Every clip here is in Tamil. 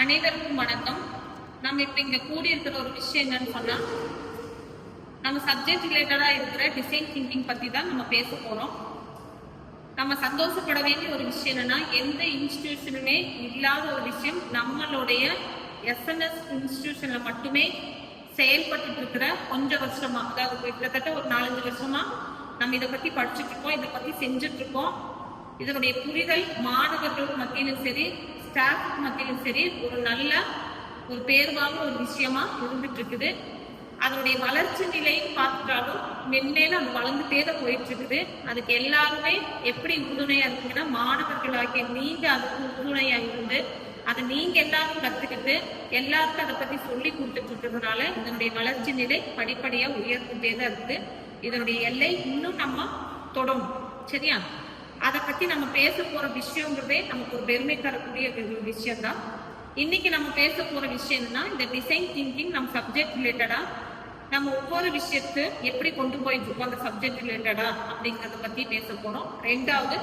அனைவருக்கும் வணக்கம். நம்ம இப்ப இங்க கூடியிருக்கிற ஒரு விஷயம் என்னன்னு சொன்னா, நம்ம சப்ஜெக்ட் ரிலேட்டடா இருக்கிற டிசைன் திங்கிங் பத்தி தான் நம்ம பேச போறோம். நம்ம சந்தோஷப்பட வேண்டிய ஒரு விஷயம் என்னன்னா, எந்த இன்ஸ்டிடியூஷனுமே இல்லாத ஒரு விஷயம் நம்மளுடைய எஸ்என்எஸ் இன்ஸ்டிடியூஷன்ல மட்டுமே செயல்பட்டு இருக்கிற கொஞ்சம் வருஷமா, அதாவது கிட்டத்தட்ட ஒரு 4-5 வருஷமா நம்ம இதை பத்தி படிச்சுட்டு இருக்கோம், இதை பத்தி செஞ்சுட்டு இருக்கோம். இதனுடைய புரிதல் மாணவர்களுக்கு மத்தியிலும் சரி, ஸ்டாஃப் மத்தியிலும் சரி, ஒரு நல்ல ஒரு பேர்வான ஒரு விஷயமா இருந்துட்டு இருக்குது. அதனுடைய வளர்ச்சி நிலையும் பார்த்துட்டாலும் மென்மேலும் அது வளர்ந்துட்டே தான் போயிட்டு இருக்குது. அதுக்கு எல்லாருமே எப்படி உறுதுணையா இருக்குங்கன்னா, மாணவர்களாகிய நீங்க அதுக்கு உறுதுணையா இருந்து அதை நீங்க எல்லாரும் கத்துக்கிட்டு எல்லாருக்கும் அதை பத்தி சொல்லி கொடுத்துட்டு இருக்கிறதுனால இதனுடைய வளர்ச்சி நிலை படிப்படியா உயர்ந்துட்டே தான் இருக்குது. இதனுடைய எல்லை இன்னும் நம்ம தொடரும். சரியா? அதை பத்தி நம்ம பேச போற விஷயங்கிறதே நமக்கு ஒரு பெருமை தரக்கூடிய ஒரு விஷயம் தான். இன்னைக்கு நம்ம பேச போற விஷயம் என்னன்னா, இந்த டிசைன் திங்கிங் நம்ம சப்ஜெக்ட் ரிலேட்டடா நம்ம ஒவ்வொரு விஷயத்து எப்படி கொண்டு போயிட்டு இருக்கோம் அந்த சப்ஜெக்ட் ரிலேட்டடா அப்படிங்கறத பத்தி பேச போறோம். ரெண்டாவது,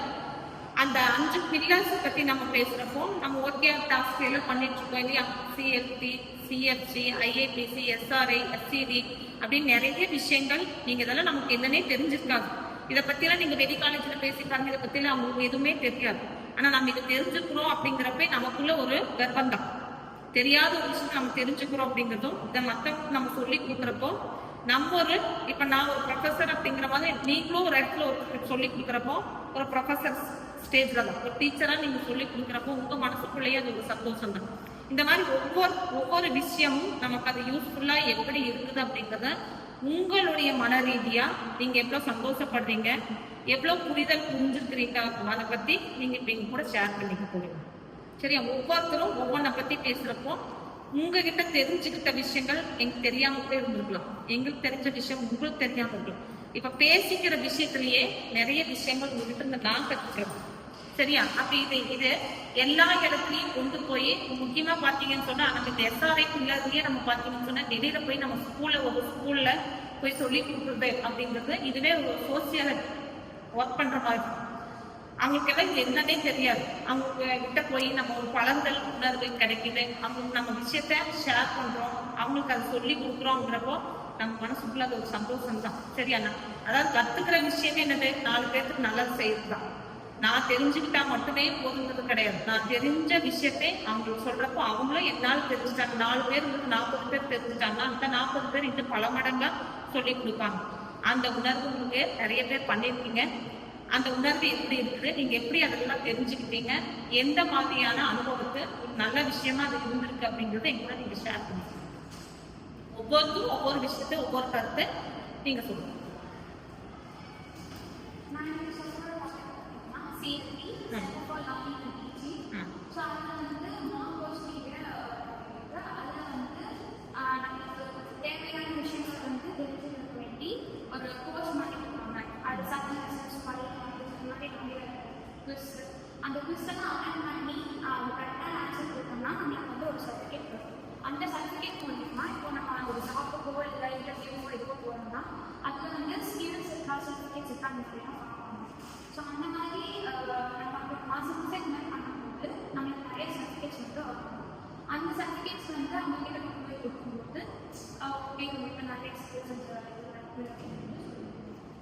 அந்த 5 பில்லர்ஸ் பத்தி நம்ம பேசுறப்போ நம்ம OKR டாஸ்க் எல்லாம் பண்ணிட்டு இருக்கோம் இல்லையா? CLP, CFG, IAPC, SRI, FCD அப்படின்னு நிறைய விஷயங்கள். நீங்க இதெல்லாம் நமக்கு என்னன்னே தெரிஞ்சிருக்காது. இதை பத்திலாம் நீங்க வெளி காலேஜ்ல பேசிட்டாங்க, இதை பத்திலாம் அவங்களுக்கு எதுவுமே தெரியாது. ஆனா நம்ம இதை தெரிஞ்சுக்கிறோம் அப்படிங்கிறப்ப நமக்குள்ள ஒரு கர்வம் தான். தெரியாத ஒரு விஷயம் நம்ம தெரிஞ்சுக்கிறோம் அப்படிங்கிறதும் இதை மற்றவங்களுக்கு நம்ம சொல்லி கொடுக்குறப்போ நம்ம இப்ப நான் ஒரு ப்ரொஃபஸர் அப்படிங்கிற மாதிரி நீங்களும் ஒரு இடத்துல ஒரு சொல்லி கொடுக்குறப்போ ஒரு ப்ரொஃபஸர் ஸ்டேஜ்ல தான் ஒரு டீச்சரா நீங்க சொல்லி கொடுக்குறப்போ உங்க மனசுக்குள்ளேயே அது ஒரு சந்தோஷம் தான். இந்த மாதிரி ஒவ்வொரு விஷயமும் நமக்கு அது யூஸ்ஃபுல்லா எப்படி இருக்குது அப்படிங்கிறத உங்களுடைய மன ரீதியா நீங்க எவ்வளவு சந்தோஷப்படுறீங்க, எவ்வளவு புரிதல் புரிஞ்சுக்கிறீங்க, அதை பத்தி நீங்க இப்ப எங்க கூட ஷேர் பண்ணிக்க போறீங்க. சரியா? ஒவ்வொருத்தரும் ஒவ்வொன்றை பத்தி பேசுறப்போ உங்ககிட்ட தெரிஞ்சுக்கிட்ட விஷயங்கள் எங்களுக்கு தெரியாம கூட இருந்திருக்கலாம், எங்களுக்கு தெரிஞ்ச விஷயம் உங்களுக்கு தெரியாம இருக்கலாம். இப்ப பேசிக்கிற விஷயத்திலேயே நிறைய விஷயங்கள் உங்ககிட்ட இருந்து நான் கத்துக்கிறோம். சரியா? அப்ப இது எல்லா இடத்துலயும் கொண்டு போய் முக்கியமா பாத்தீங்கன்னு சொன்னா, நம்ம இந்த SRI இல்லாதே நம்ம பாத்தீங்கன்னு சொன்னா வெளியில போய் நம்ம ஒரு ஸ்கூல்ல போய் சொல்லி கொடுக்குறது அப்படிங்கிறது இதுவே ஒரு சோசியல் ஒர்க் பண்ற மாதிரி. அவங்களுக்கு எல்லாம் இது என்னன்னே தெரியாது. அவங்க கிட்ட போய் நம்ம ஒரு பழங்கள் உணர்வு கிடைக்குது, அவங்களுக்கு நம்ம விஷயத்த ஷேர் பண்றோம், அவங்களுக்கு அதை சொல்லி கொடுக்குறோங்கிறப்போ நம்ம மனசுக்குள்ள அது ஒரு சந்தோஷம் தான். சரியாண்ணா? அதாவது கத்துக்கிற விஷயமே என்னது, 4 பேருக்கு நல்லது செய்யறது தான். நான் தெரிஞ்சுக்கிட்டா மட்டுமே போதுங்கிறது கிடையாது. நான் தெரிஞ்ச விஷயத்தை அவங்களுக்கு சொல்றப்போ அவங்களும் என்னால் தெரிஞ்சுட்டாங்க. 4 பேர் 40 பேர் தெரிஞ்சுட்டாங்கன்னா அந்த 40 பேர் இன்னும் பல மடங்கா சொல்லி கொடுப்பாங்க. அந்த உணர்வு உங்களுக்கு நிறைய பேர் பண்ணியிருக்கீங்க. அந்த உணர்வு எப்படி இருக்குது, நீங்க எப்படி அதெல்லாம் தெரிஞ்சுக்கிட்டீங்க, எந்த மாதிரியான அனுபவத்தை ஒரு நல்ல விஷயமா அது இருந்திருக்கு அப்படிங்கறத எங்கூட நீங்க ஷேர் பண்ணிக்கணும். ஒவ்வொருத்தரும் ஒவ்வொரு விஷயத்தை ஒவ்வொரு கருத்தை நீங்க சொல்லுங்க. அந்த குவிஸ்லாம் அட்டன் பண்ணி கரெக்டான ஆன்சர் கொடுத்தோம்னா நம்மளுக்கு வந்து ஒரு சர்டிஃபிகேட் வரும். அந்த சர்டிஃபிகேட் மூலியமா இப்போ நம்ம ஒரு ஜாப்புக்கோ இல்லை இன்டர்வியூவோ எதுவோ போகிறோம்னா அதில் வந்து ஸ்கில்ஸ் சர்டிஃபிகேட்ஸ் இருக்காங்க. ஸோ அந்த மாதிரி நம்ம அந்த மாதத்துக்கு இந்த மாதிரி பண்ணும்போது நம்மளுக்கு நிறைய சர்டிஃபிகேட்ஸ் வந்து வரும். அந்த சர்டிஃபிகேட்ஸ் வந்து அவங்க கிட்ட கொண்டு போய் கொடுக்கும்போது ஓகே உங்களுக்கு நிறைய எக்ஸ்பீரியன்ஸ்.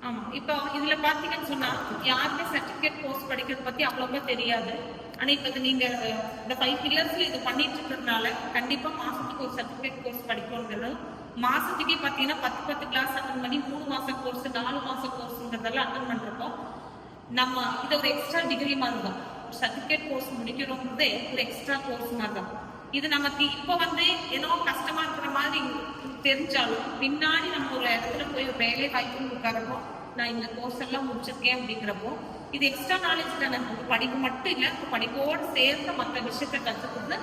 ஆமா, இப்போ இதுல பாத்தீங்கன்னு சொன்னா யாருமே சர்டிபிகேட் கோர்ஸ் படிக்கிறது பத்தி அவ்வளவா தெரியாது. ஆனா இப்ப நீங்க இந்த 5 பில்லர்ஸ்ல இது பண்ணிட்டு இருக்கிறதுனால கண்டிப்பா மாசத்துக்கு ஒரு சர்டிபிகேட் கோர்ஸ் படிக்கணுங்கிறது. மாசத்துக்கே பாத்தீங்கன்னா 10 கிளாஸ் அட்டன் பண்ணி 3 மாச கோர்ஸ் 4 மாச கோர்ஸ்ங்கிறதெல்லாம் அட்டன் பண்றப்போ நம்ம இது ஒரு எக்ஸ்ட்ரா டிகிரி மாதிரி தான். ஒரு சர்டிபிகேட் கோர்ஸ் முடிக்கணுங்கிறதே ஒரு எக்ஸ்ட்ரா கோர்ஸ் மாதிரி தான். இது நமக்கு இப்ப வந்து ஏதோ கஷ்டமா இருக்கிற மாதிரி தெரிஞ்சாலும் பின்னாடி நம்ம ஒரு இடத்துல போய் ஒரு வேலை வாய்ப்பு உட்காரப்போ நான் இந்த கோர்ஸ் எல்லாம் முடிச்சிருக்கேன் அப்படிங்கிறப்போ இது எக்ஸ்ட்ரா நாலேஜ் தானே. படிப்பு மட்டும் இல்லை, படிப்போடு சேர்ந்து மற்ற விஷயத்தை கற்றுக்கிறது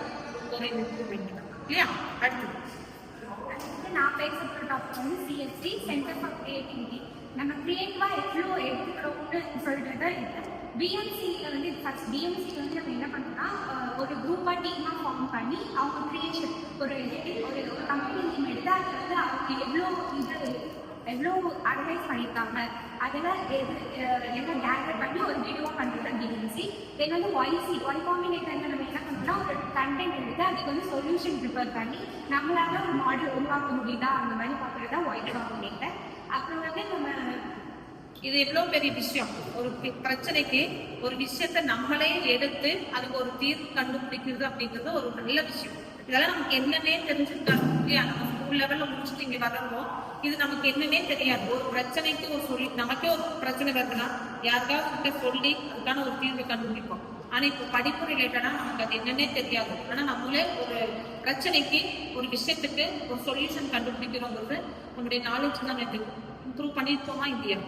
ஒரு இம்ப்ரூவ்மெண்ட் தான் இல்லையா? அடுத்தது நான் பேசுகிற டாபிக் வந்து CSC, சென்டர் ஃபார் கிரியேட்டிவிட்டி. நம்ம கிரியேட்டிவாக எவ்வளோ எடுத்துக்கிறோம்னு சொல்லிட்டு இல்லை. BMCயில் வந்து ஃபர்ஸ்ட் BMCயில் வந்து நம்ம என்ன பண்ணோம்னா ஒரு குரூப்பாக டீமாக ஃபார்ம் பண்ணி அவங்க கிரியேஷன் ஒரு கம்பெனி நேம் எடுத்து அதில் வந்து அவங்க எவ்வளோ அட்வைஸ் பண்ணியிருக்காங்க அதெல்லாம் எல்லாம் கேதர் பண்ணி ஒரு வீடியோ பண்ணுறது BMC. தென் வந்து YC, Y காம்பினேட்டரில் நம்ம என்ன பண்ணுறோம்னா பண்ணோம்னா ஒரு கண்டென்ட் இருக்குது, அதுக்கு வந்து சொல்யூஷன் ப்ரிப்பேர் பண்ணி நம்மளால ஒரு மாடல் உருவாக்க முடியுதா அந்த மாதிரி பார்க்குறது தான் ஒயிட் டாக்குமெண்ட். அப்புறம் வந்து நம்ம இது எவ்வளவு பெரிய விஷயம். ஒரு பிரச்சனைக்கு ஒரு விஷயத்த நம்மளே எடுத்து அதுக்கு ஒரு தீர்வு கண்டுபிடிக்கிறது அப்படிங்கிறது ஒரு நல்ல விஷயம். இதெல்லாம் நமக்கு என்னன்னே தெரிஞ்சுக்கிட்டாங்க இல்லையா? நம்ம ஸ்கூல் லெவல்ல முடிச்சுட்டு இங்க வரணும், இது நமக்கு என்னன்னே தெரியாது. ஒரு பிரச்சனைக்கு ஒரு சொல்லி நமக்கே ஒரு பிரச்சனை வருதுன்னா யாருக்காவது சொல்லி அதுக்கான ஒரு தீர்வு கண்டுபிடிப்போம். ஆனா இப்போ படிப்பு ரிலேட்டடா நமக்கு அது என்னன்னே தெரியாது. ஆனா நம்மளே ஒரு பிரச்சனைக்கு ஒரு விஷயத்துக்கு ஒரு சொல்யூஷன் கண்டுபிடிக்கிறோங்கிறது நம்முடைய நாலேஜ் தான் இம்ப்ரூவ் பண்ணிருக்கோமா இல்லையா?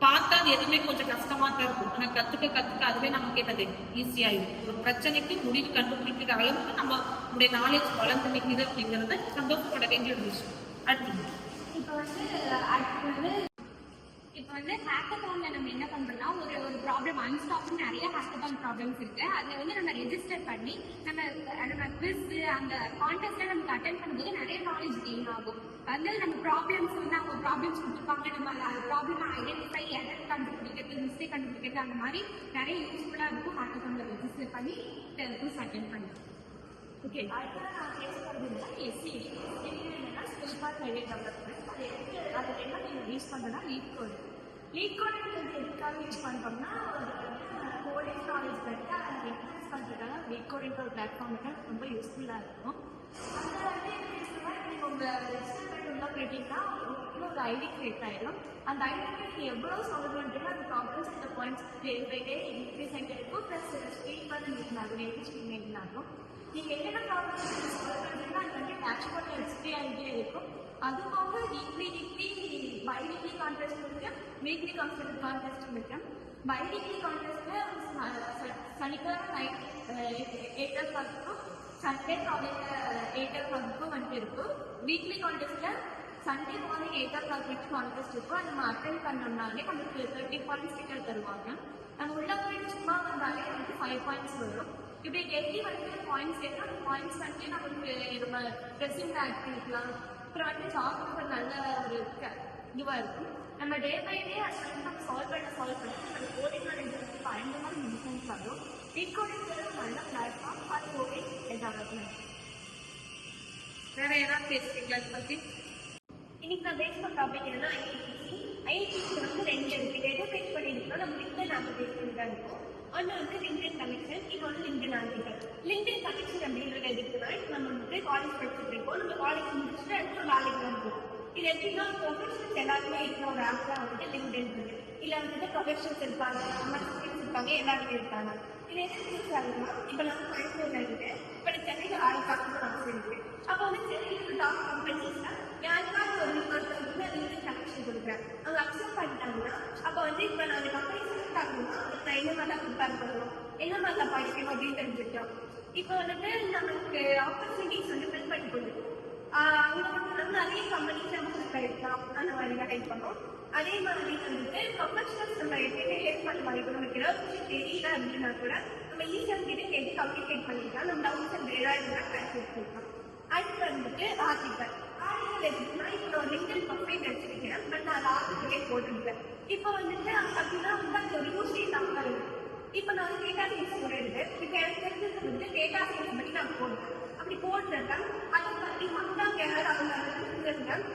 பார்த்தா அது எதுவுமே கொஞ்சம் கஷ்டமா தான் இருக்கும். ஆனா கத்துக்க அதுவே நமக்கு என்னது ஈஸியாயிடும். ஒரு பிரச்சனைக்கு முடிவு கண்டுபிடிக்கிற அளவுக்கு நம்மளுடைய நாலேஜ் வளர்ந்து நிற்குது அப்படிங்கிறது சந்தோஷப்பட வேண்டிய ஒரு விஷயம். அடுத்து இப்போ வந்து ஹேக்கத்தான்ல நம்ம என்ன பண்றோம்னா ஒரு ப்ராப்ளம் அன்ஸ்டாப்னு நிறைய ஹேக்கத்தான் ப்ராப்ளம்ஸ் இருக்கு. அதில் வந்து நம்ம ரெஜிஸ்டர் பண்ணி நம்ம குவிஸ் அந்த கான்டெஸ்ட்ல நமக்கு அட்டென்ட் பண்ணும்போது நிறைய நாலேஜ் கெயின் ஆகும். வந்து நம்ம ப்ராப்ளம்ஸ் வந்து அவங்க ப்ராப்ளம்ஸ் கொடுத்துருப்பாங்க, நம்ம அந்த ப்ராப்ளம் ஐடென்டிஃபை எரர் கண்டுபிடிக்கிறது, மிஸ்டேக் கண்டுபிடிக்கிறது, அந்த மாதிரி நிறைய யூஸ்ஃபுல்லாக இருக்கும். ஹேக்கத்தான்ல ரெஜிஸ்டர் பண்ணி குவிஸ் அட்டென்ட் பண்ணுறோம். ஓகே, அடுத்ததான் நான் பேச போகிறது எஸ்சி என்னன்னா ஸ்கில் ஃபார் கரியர் டெவலப்மெண்ட். அது என்ன நீங்கள் யூஸ் பண்ணுறோன்னா லீட் கோடு எதுக்காக யூஸ் பண்ணுறோம்னா கோடிங் நாலேஜ் பற்றி அதை இன்க்ரீஸ் பண்ணுறதுக்காக லீட் கோடிங் ஒரு பிளாட்ஃபார்முக்கு ரொம்ப யூஸ்ஃபுல்லாக இருக்கும். அந்த வந்து நீங்கள் உங்கள் ரெஜிஸ்டர் உள்ள கேட்டிங்கன்னா உங்களுக்கு ஒரு ஐடி கிரியேட் ஆகிடும். அந்த ஐடி எவ்வளோ சால்வ் பண்ணுறீங்க அந்த ப்ராப்ளம்ஸ் இந்த points day by day increase ஆகிட்டே இருக்கும். ப்ளஸ் ஸ்பீட் பண்ணி ஆகும், என்கேஜ்மெண்ட் ஆகும். நீங்கள் என்னென்ன ப்ராப்ளம்ஸ் சால்வ் பண்ணுறீங்கன்னா அது வந்து டேஷ்போர்டில் எக்ஸ்பி ஆகிட்டே இருக்கும். அது போக வீக்லி பை-வீக்லி கான்டெஸ்ட் இருக்கு, வீக்லி கான்டெஸ்ட் இருக்கு. பை-வீக்லி கான்டெஸ்ட்டில் சனிக்கிழமை நைட் 8 o'clock சண்டே காலையில் 8 o'clock வந்துட்டு இருக்கும். வீக்லி கான்டெஸ்ட்டில் சண்டே மார்னிங் 8 o'clock வரைக்கும் கான்டெஸ்ட் இருக்கும். அது நம்ம அட்டென்ட் பண்ணோம்னாலே நமக்கு 30 points கிட்ட தருவாங்க. நம்ம உள்ள போயிட்டு சும்மா வந்தாலே நமக்கு 5 points வரும். இப்படி டெய்லி வந்து பாயிண்ட்ஸ் சேர்த்து அந்த பாயிண்ட்ஸ் வந்து நமக்கு நம்ம ரெஸ்யூம் ஆட் பண்ணிக்கலாம். அப்புறம் வந்து ஜாப் ஒரு நல்ல ஒரு இதுவாக இருக்கும். நம்ம டே பை டே அது வந்து நம்ம சால்வ் பண்ணி நம்ம கோடிங் நாலேஜ் வந்து பயங்கரமாக இன்ஃப்ளூன்ஸ் ஆகும். கோடிங் நல்ல பிளாட்ஃபார்ம் ஃபார் கோடிங் டெவலப்மெண்ட். வேற ஏதாவது பேசுறீங்களா இதை பத்தி? இன்னைக்கு நான் பேச போகிற டாபிக் என்னன்னா ஐடிசி வந்து 2 இருக்கு. எதை பேஸ் பண்ணியிருக்கோம், நம்ம லிங்க்டின் நாங்கள் பேஸ் பண்ணி தான் இருக்கோம். ஒன்று வந்து லிங்க்டின் கனெக்ஷன், இது வந்து லிங்க்டின் ஆர்டிகல். லிங்க்டின் கனெக்ஷன் அப்படின்றது எதுக்குன்னா நம்ம வந்து காலேஜ் படிச்சுட்டு இருக்கோம், நம்ம காலேஜ் முடிச்சுட்டு அடுத்த வேலைக்கு தான் போகும். இது எப்படின்னா ப்ரொஃபஷனல்ஸ் எல்லாருமே இருக்கிற ஒரு ஆப் தான் வந்துட்டு லிங்க்டின் இருக்கு. இல்லை வந்துட்டு ப்ரொஃபஷனல்ஸ் இருப்பாங்க, நம்ம ஸ்டூடெண்ட்ஸ் இருப்பாங்க, எல்லாருமே இருப்பாங்க. இது என்ன யூஸ் ஆகுதுன்னா இப்போ நம்ம கோயம்புத்தூர்ல இருக்கு, இப்போ சென்னையில் ஆள் பார்க்கணும்னு ஆசை இருக்கு. அப்போ வந்து சென்னையில் டாப் கம்பெனிஸ்னா யாருக்காவது ஒரு லிங்க்டின் கனெக்ஷன் கொடுக்குறேன், அவங்க அக்செப்ட் பண்ணிட்டாங்கன்னா அப்போ வந்து இப்போ நான் அந்த கம்பெனி செலக்ட் ஆகணும்னா நான் என்ன மாதிரி ப்ரிப்பேர் பண்ணணும், என்ன மாதிரி படிக்கணும் அப்படின்னு தெரிஞ்சுக்கிட்டோம். இப்போ வந்துட்டு நமக்கு ஆப்பர்ச்சுனிட்டிஸ் வந்து ஃபில் பண்ணி கொடுக்கும். அங்கே வந்து நம்ம நிறைய கம்பெனிஸ் நம்ம ப்ரிப்பேர் இருக்கலாம், அந்த மாதிரி தான் டைப் பண்ணோம். அதே மாதிரி வந்துட்டு ப்ரொஃபஷனல்ஸ் நம்ம எப்பயுமே ஹெல்ப் பண்ண மாதிரி கூட நமக்கு ஏதாவது தெரியல அப்படின்னா கூட நம்ம ஈஸியாக கிட்ட கேட்டு கம்யூனிகேட் பண்ணிக்கலாம். நம்ம டவுட்ஸ் அந்த ஏதாவது இருந்தால் ட்ரான்ஸ்லேட் பண்ணிக்கலாம். அடுத்து வந்துட்டு ஆர்டிகல் எதுக்குன்னா இப்போ நான் லிங்க்டின் ப்ரொஃபைல் வச்சிருக்கேன், பட் நான் ஆர்டிகலே போட்டிருக்கேன். இப்போ வந்துட்டு அப்படின்னா வந்து அந்த ஒரு யூஸே இல்லாமல் தான் இருக்குது. இப்போ நான் வந்து டேட்டா சயின்ஸ் போடுறது, இப்போ எனக்கு தெரிஞ்சது வந்து டேட்டா சயின்ஸ் பற்றி நான் போடுறேன். அப்படி போடுறதா அதை பற்றி மக்கள் யாராவது அவங்க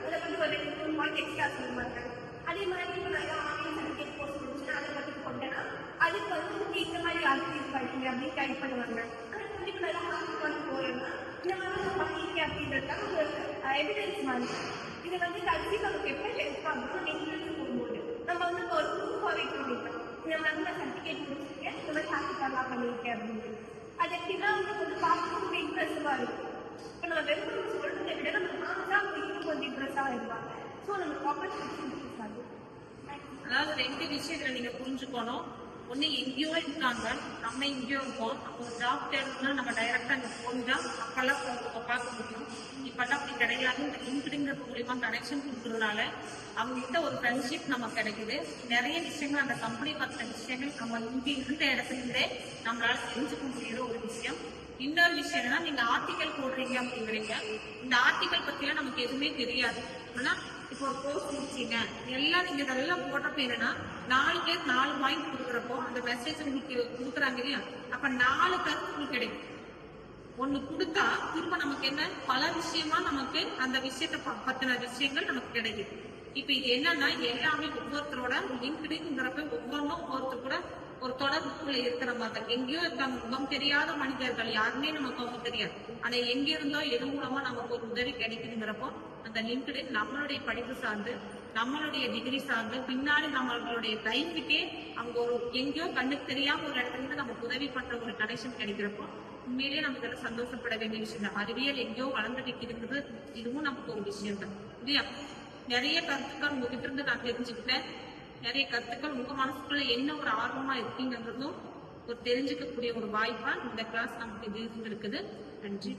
அதை வந்து ஒரு 2 பாயிண்ட் எக்ஸ்ட்ரா சொல்ல மாட்டாங்க. அதே மாதிரி இப்போ நான் ஆன்லைன் சர்டிஃபிகேட் கோர்ஸ் முடிச்சுன்னா அதை பற்றி கொண்டேன்னா அதுக்கு வந்து இந்த மாதிரி ஆர்டிகல் படிங்க அப்படின்னு டைப் பண்ணுவாங்க. ஆனால் வந்து இப்போ நல்லா ஆர்டிகல் வந்து போகிறேன்னா இந்த மாதிரி நான் பண்ணியிருக்கேன் அப்படின்றதுக்காக ஒரு எவிடன்ஸ் மாதிரி இதை வந்து கல்வி நமக்கு எப்போ ஹெல்ப் ஆகும் எங்களுக்கு போகும்போது நம்ம வந்து இப்போ ஒரு ப்ரூஃபாக வைக்க முடியும். இந்த மாதிரி நான் சர்டிஃபிகேட் முடிச்சிருக்கேன், இந்த மாதிரி ஹாப்பிட்டாலாம் பண்ணியிருக்கேன் அப்படின்னு. அது எப்படின்னா வந்து கொஞ்சம் பார்க்கணும் இம்ப்ரெசிவாக இருக்கும். இப்போ நம்ம வெறும் சொல்றதை விட நம்ம நாம இன்னும் கொஞ்சம் இம்ப்ரெஸ்ஸாக இருப்பாங்க. ஸோ நம்ம ஆப்பர்ச்சுனிட்டி இன்க்ரீஸ் ஆகும். அதாவது 2 விஷயங்களை நீங்க புரிஞ்சுக்கணும். ஒன்று எங்கேயோ இருக்காங்க, நம்ம எங்கேயோ இருக்கோம். அப்போ ஒரு ஜாப் தேடணும்னா நம்ம டைரக்டா அங்கே போனால் அப்பெல்லாம் பார்க்க முடியும். இப்பெல்லாம் அப்படி கிடையாது. இந்த லிங்க்டின் மூலியமா கனெக்ஷன் கொடுக்கறதுனால அவங்ககிட்ட ஒரு ஃப்ரெண்ட்ஷிப் நமக்கு கிடைக்குது. நிறைய விஷயங்கள் அந்த கம்பெனி பற்றின விஷயங்கள் நம்ம இங்கே இருந்த இடத்துலேருந்தே நம்மளால தெரிஞ்சுக்க முடியுற ஒரு விஷயம். இன்னொரு விஷயம் என்னன்னா, நீங்க ஆர்டிகல் போடுறீங்க அப்படிங்கிறீங்க, இந்த ஆர்டிகல் பத்திலாம் நமக்கு எதுவுமே தெரியாது. ஆனா இப்போ ஒரு கோர்ஸ் முடிச்சீங்க எல்லாம் நீங்க இதெல்லாம் போடுறப்ப என்னன்னா 4 பேர் 4 பாயிண்ட் கொடுக்குறப்போ அந்த மெசேஜ் உங்களுக்கு கொடுக்குறாங்க இல்லையா, அப்ப 4 கருத்து உங்களுக்கு கிடைக்கும். ஒண்ணு கொடுத்தா திரும்ப நமக்கு என்ன பல விஷயமா நமக்கு அந்த விஷயத்தை பத்தின விஷயங்கள் நமக்கு கிடைக்குது. இப்ப இது என்னன்னா எல்லாமே ஒவ்வொருத்தரோட லிங்க்டுங்கிறப்ப ஒவ்வொன்றும் ஒவ்வொருத்தர் கூட ஒரு தொடர்புக்குள்ள இருக்கிற மாதிரி எங்கேயோ இருக்காங்க, முகம் தெரியாத மனிதர்கள், யாருமே நமக்கு அவங்க தெரியாது. ஆனா எங்க இருந்தோ எது மூலமா நமக்கு ஒரு உதவி கிடைக்குதுங்கிறப்போ அந்த லிங்க்டு நம்மளுடைய படிப்பு சார்ந்து, நம்மளுடைய டிகிரி சார்ந்து, பின்னாடி நம்மளுடைய லைஃபுக்கே அவங்க ஒரு எங்கேயோ கண்ணுக்கு தெரியாம ஒரு இடத்துல இருந்து நமக்கு உதவி பண்ற ஒரு கனெக்ஷன் கிடைக்கிறப்போ உண்மையிலேயே நமக்கு எல்லாம் சந்தோஷப்பட வேண்டிய விஷயம் தான். அறிவியல் எங்கேயோ வளர்ந்து நிற்கிறது, இதுவும் நமக்கு ஒரு விஷயம் தான் இல்லையா? நிறைய கருத்துக்கள் உங்ககிட்ட இருந்து நான் தெரிஞ்சுக்கிட்டேன். நிறைய கருத்துக்கள் உங்க மனசுக்குள்ள என்ன ஒரு ஆர்வமா இருக்கீங்கன்றதும் ஒரு தெரிஞ்சுக்கக்கூடிய ஒரு வாய்ப்பா இந்த கிளாஸ் நமக்கு இருக்குது. நன்றி.